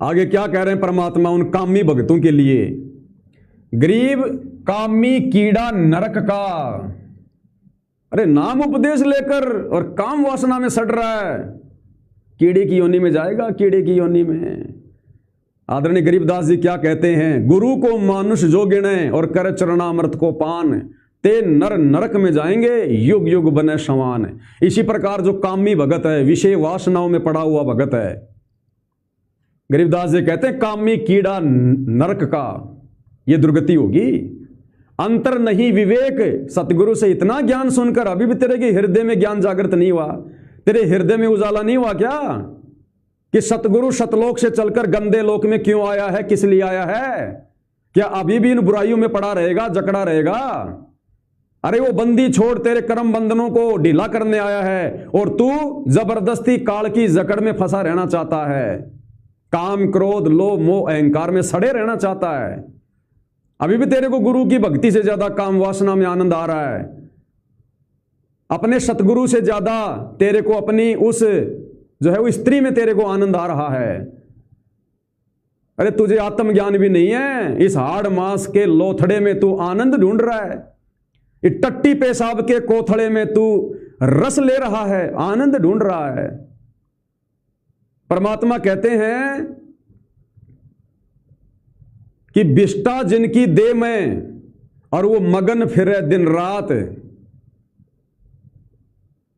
आगे क्या कह रहे हैं परमात्मा उन कामी भक्तों के लिए, गरीब कामी कीड़ा नरक का। अरे नाम उपदेश लेकर और काम वासना में सड़ रहा है, कीड़े की योनि में जाएगा, कीड़े की योनि में। आदरणीय गरीबदास जी क्या कहते हैं, गुरु को मानुष जो गिने और कर चरणामृत को पान, ते नर नरक में जाएंगे युग युग बने समान। इसी प्रकार जो कामी भगत है, विषय वासनाओं में पड़ा हुआ भगत है, गरीबदास जी कहते हैं कामी कीड़ा नरक का, ये दुर्गति होगी। अंतर नहीं विवेक, सतगुरु से इतना ज्ञान सुनकर अभी भी तेरे के हृदय में ज्ञान जागृत नहीं हुआ, तेरे हृदय में उजाला नहीं हुआ क्या कि सतगुरु सतलोक से चलकर गंदे लोक में क्यों आया है, किस लिए आया है? क्या अभी भी इन बुराइयों में पड़ा रहेगा, जकड़ा रहेगा? अरे वो बंदी छोड़ तेरे कर्म बंधनों को ढीला करने आया है और तू जबरदस्ती काल की जकड़ में फंसा रहना चाहता है, काम क्रोध लोभ मोह अहंकार में सड़े रहना चाहता है। अभी भी तेरे को गुरु की भक्ति से ज्यादा काम वासना में आनंद आ रहा है, अपने सतगुरु से ज्यादा तेरे को अपनी उस जो है वो स्त्री में तेरे को आनंद आ रहा है। अरे तुझे आत्मज्ञान भी नहीं है, इस हाड़ मास के लोथड़े में तू आनंद ढूंढ रहा है, इस टट्टी पेशाब के कोथड़े में तू रस ले रहा है, आनंद ढूंढ रहा है। परमात्मा कहते हैं कि विष्टा जिनकी देह में और वो मगन फिरे दिन रात।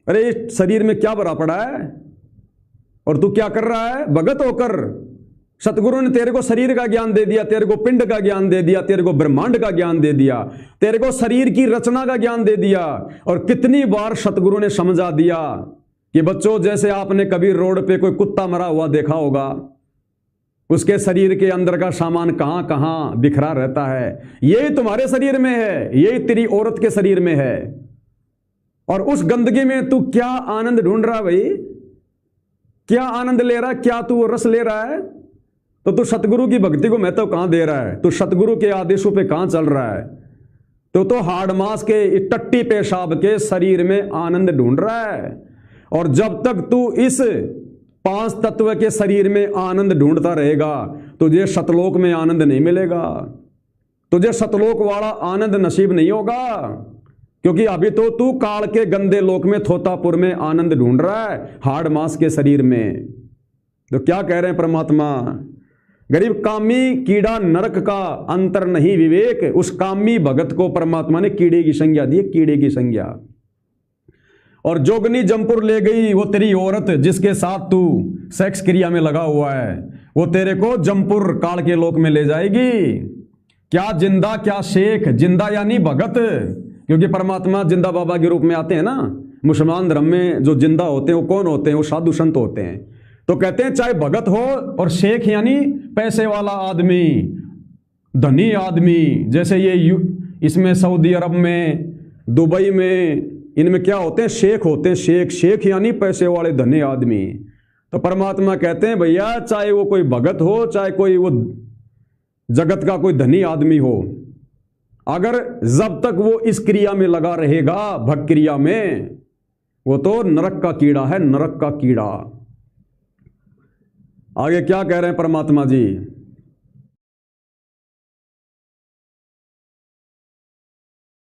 अरे इस शरीर में क्या भरा पड़ा है और तू क्या कर रहा है भगत होकर? सतगुरु ने तेरे को शरीर का ज्ञान दे दिया, तेरे को पिंड का ज्ञान दे दिया, तेरे को ब्रह्मांड का ज्ञान दे दिया, तेरे को शरीर की रचना का ज्ञान दे दिया। और कितनी बार सतगुरु ने समझा दिया कि बच्चों, जैसे आपने कभी रोड पे कोई कुत्ता मरा हुआ देखा होगा, उसके शरीर के अंदर का सामान कहां कहां बिखरा रहता है, यही तुम्हारे शरीर में है, यही तेरी औरत के शरीर में है। और उस गंदगी में तू क्या आनंद ढूंढ रहा भाई? क्या आनंद ले रहा है? क्या तू रस ले रहा है? तो तू सतगुरु की भक्ति को महत्व कहां दे रहा है? तू सतगुरु के आदेशों पे कहां चल रहा है? तो हाड़ मास के टट्टी पेशाब के शरीर में आनंद ढूंढ रहा है। और जब तक तू इस पांच तत्व के शरीर में आनंद ढूंढता रहेगा, तुझे सतलोक में आनंद नहीं मिलेगा, तुझे सतलोक वाला आनंद नसीब नहीं होगा, क्योंकि अभी तो तू काल के गंदे लोक में थोतापुर में आनंद ढूंढ रहा है, हाड़ मास के शरीर में। तो क्या कह रहे हैं परमात्मा, गरीब कामी कीड़ा नरक का, अंतर नहीं विवेक। उस कामी भगत को परमात्मा ने कीड़े की संज्ञा दी, कीड़े की संज्ञा। और जोगनी जमपुर ले गई वो तेरी औरत जिसके साथ तू सेक्स क्रिया में लगा हुआ है, वो तेरे को जमपुर काल के लोक में ले जाएगी। क्या जिंदा क्या शेख, जिंदा यानी भगत, क्योंकि परमात्मा जिंदा बाबा के रूप में आते हैं ना। मुसलमान धर्म में जो जिंदा होते हैं वो कौन होते हैं? वो साधु संत होते हैं। तो कहते हैं चाहे भगत हो, और शेख यानी पैसे वाला आदमी, धनी आदमी, जैसे ये इसमें सऊदी अरब में, दुबई में, इनमें क्या होते हैं? शेख होते हैं। शेख, शेख यानी पैसे वाले धनी आदमी। तो परमात्मा कहते हैं भैया, चाहे वो कोई भगत हो, चाहे कोई वो जगत का कोई धनी आदमी हो, अगर जब तक वो इस क्रिया में लगा रहेगा, भक्त क्रिया में, वो तो नरक का कीड़ा है, नरक का कीड़ा। आगे क्या कह रहे हैं परमात्मा जी,